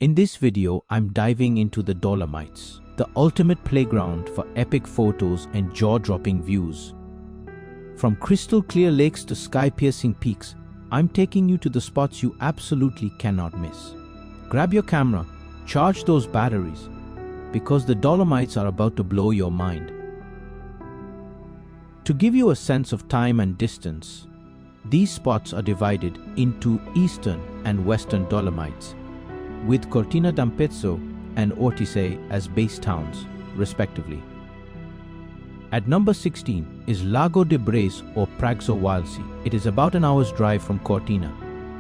In this video, I'm diving into the Dolomites, the ultimate playground for epic photos and jaw-dropping views. From crystal clear lakes to sky-piercing peaks, I'm taking you to the spots you absolutely cannot miss. Grab your camera, charge those batteries, because the Dolomites are about to blow your mind. To give you a sense of time and distance, these spots are divided into Eastern and Western Dolomites, with Cortina d'Ampezzo and Ortisei as base towns, respectively. At number 16 is Lago di Braies or Pragso Wildse. It is about an hour's drive from Cortina.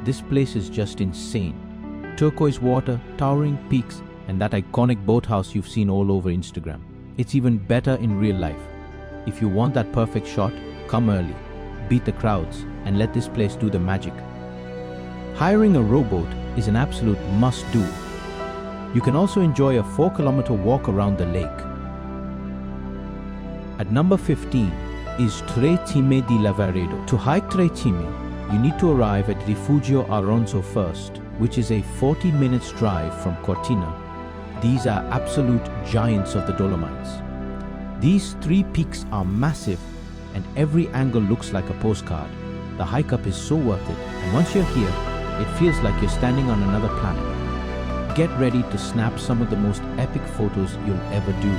This place is just insane. Turquoise water, towering peaks, and that iconic boathouse you've seen all over Instagram. It's even better in real life. If you want that perfect shot, come early, beat the crowds, and let this place do the magic. Hiring a rowboat is an absolute must-do. You can also enjoy a 4-kilometer walk around the lake. At number 15 is Tre Cime di Lavaredo. To hike Tre Cime, you need to arrive at Rifugio Lagazuoi first, which is a 40 minutes drive from Cortina. These are absolute giants of the Dolomites. These 3 peaks are massive, and every angle looks like a postcard. The hike up is so worth it, and once you're here, it feels like you're standing on another planet. Get ready to snap some of the most epic photos you'll ever do.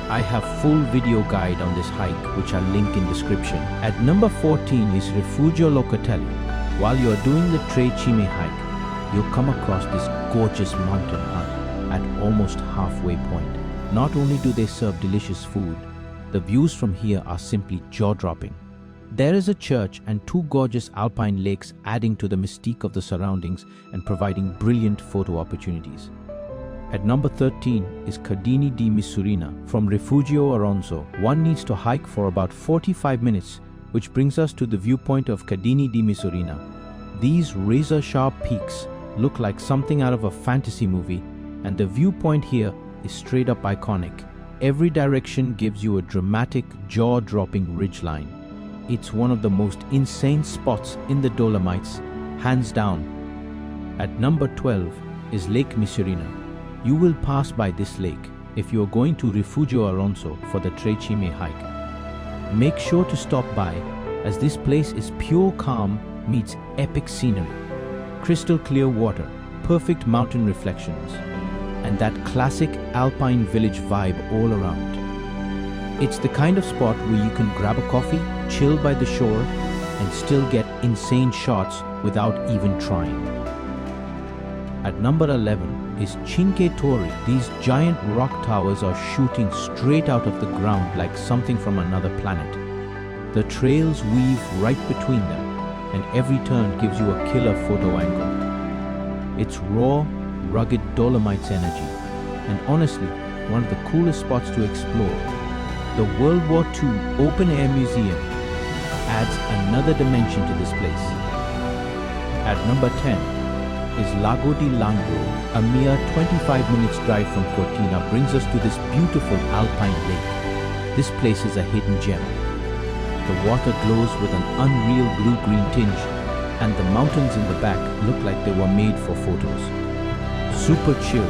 I have full video guide on this hike, which I'll link in description. At number 14 is Rifugio Locatelli. While you're doing the Tre Cime hike, you'll come across this gorgeous mountain hut at almost halfway point. Not only do they serve delicious food, the views from here are simply jaw-dropping. There is a church and 2 gorgeous alpine lakes adding to the mystique of the surroundings and providing brilliant photo opportunities. At number 13 is Cadini di Misurina. From Rifugio Lagazuoi, one needs to hike for about 45 minutes, which brings us to the viewpoint of Cadini di Misurina. These razor-sharp peaks look like something out of a fantasy movie, and the viewpoint here is straight up iconic. Every direction gives you a dramatic, jaw-dropping ridgeline. It's one of the most insane spots in the Dolomites, hands down. At number 12 is Lake Misurina. You will pass by this lake if you are going to Rifugio Lagazuoi for the Tre Cime hike. Make sure to stop by, as this place is pure calm meets epic scenery. Crystal clear water, perfect mountain reflections, and that classic alpine village vibe all around. It's the kind of spot where you can grab a coffee, chill by the shore, and still get insane shots without even trying. At number 11 is Cinque Torri. These giant rock towers are shooting straight out of the ground like something from another planet. The trails weave right between them, and every turn gives you a killer photo angle. It's raw, rugged Dolomites energy, and honestly, one of the coolest spots to explore. The World War II open-air museum adds another dimension to this place. At number 10 is Lago di Lagazuoi. A mere 25 minutes drive from Cortina brings us to this beautiful alpine lake. This place is a hidden gem. The water glows with an unreal blue-green tinge, and the mountains in the back look like they were made for photos. Super chill,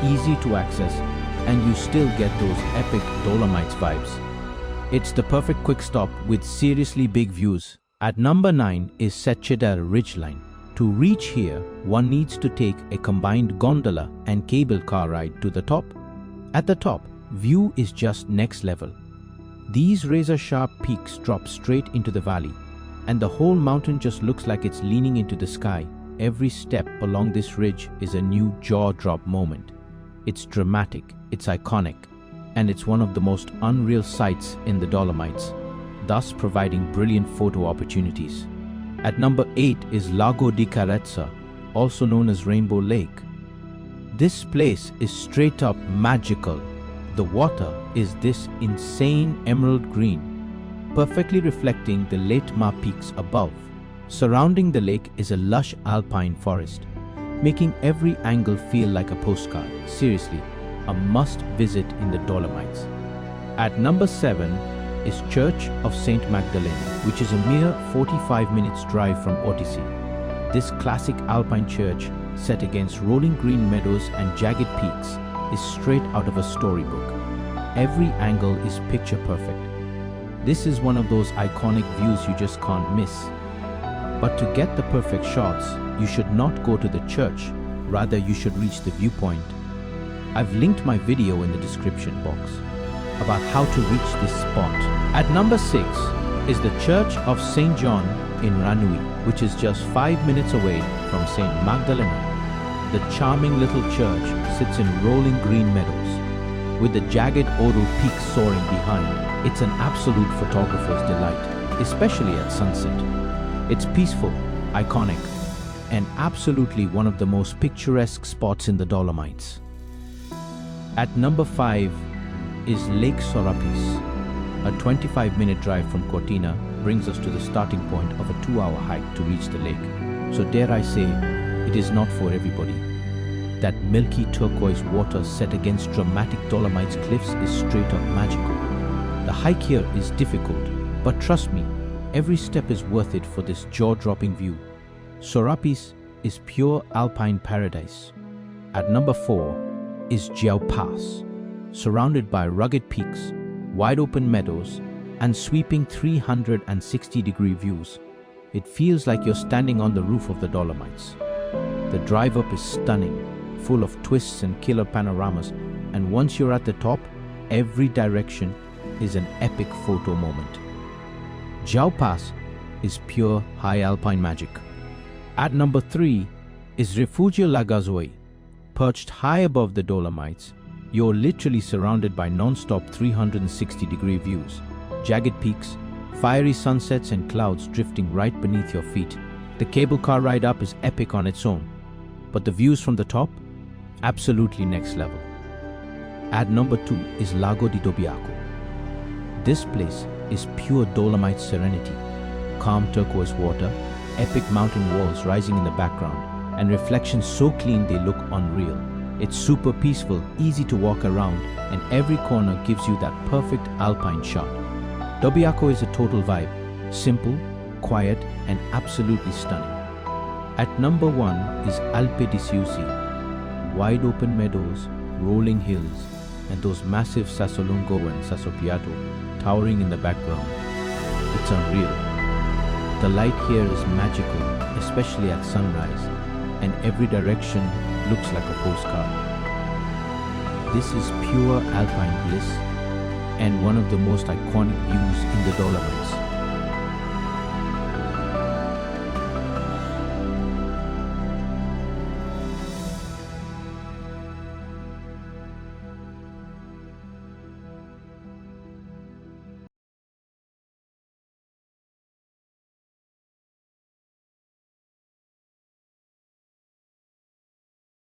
easy to access, and you still get those epic Dolomites vibes. It's the perfect quick stop with seriously big views. At number 9 is Seceda Ridgeline. To reach here, one needs to take a combined gondola and cable car ride to the top. At the top, view is just next level. These razor-sharp peaks drop straight into the valley, and the whole mountain just looks like it's leaning into the sky. Every step along this ridge is a new jaw-drop moment. It's dramatic, it's iconic, and it's one of the most unreal sights in the Dolomites, thus providing brilliant photo opportunities. At number 8 is Lago di Carezza, also known as Rainbow Lake. This place is straight up magical. The water is this insane emerald green, perfectly reflecting the Letma peaks above. Surrounding the lake is a lush alpine forest, making every angle feel like a postcard. Seriously, a must-visit in the Dolomites. At number 7 is Church of St. Magdalena, which is a mere 45 minutes drive from Ortisei. This classic alpine church set against rolling green meadows and jagged peaks, is straight out of a storybook. Every angle is picture perfect. This is one of those iconic views you just can't miss. But to get the perfect shots, you should not go to the church, rather you should reach the viewpoint. I've linked my video in the description box about how to reach this spot. At number 6 is the Church of St.John in Ranui, which is just 5 minutes away from St. Magdalena. The charming little church sits in rolling green meadows, with the jagged Oral Peak soaring behind. It's an absolute photographer's delight, especially at sunset. It's peaceful, iconic, and absolutely one of the most picturesque spots in the Dolomites. At number 5 is Lake Sorapis. A 25-minute drive from Cortina brings us to the starting point of a 2-hour hike to reach the lake. So dare I say, it is not for everybody. That milky turquoise water set against dramatic Dolomites cliffs is straight up magical. The hike here is difficult, but trust me, every step is worth it for this jaw-dropping view. Sorapis is pure alpine paradise. At number 4 is Giau Pass, surrounded by rugged peaks, wide-open meadows, and sweeping 360-degree views. It feels like you're standing on the roof of the Dolomites. The drive up is stunning, full of twists and killer panoramas, and once you're at the top, every direction is an epic photo moment. Giau Pass is pure high alpine magic. At number 3 is Rifugio Lagazuoi. Perched high above the Dolomites, you're literally surrounded by non-stop 360-degree views, jagged peaks, fiery sunsets and clouds drifting right beneath your feet. The cable car ride up is epic on its own, but the views from the top, absolutely next level. At number 2 is Lago di Dobiacco. This place is pure Dolomite serenity, calm turquoise water, epic mountain walls rising in the background, and reflections so clean they look unreal. It's super peaceful, easy to walk around, and every corner gives you that perfect alpine shot. Dobiacco is a total vibe, simple, quiet, and absolutely stunning. At number 1 is Alpe di Siusi. Wide open meadows, rolling hills, and those massive Sassolungo and Sassopiato towering in the background. It's unreal. The light here is magical, especially at sunrise, and every direction looks like a postcard. This is pure alpine bliss and one of the most iconic views in the Dolomites.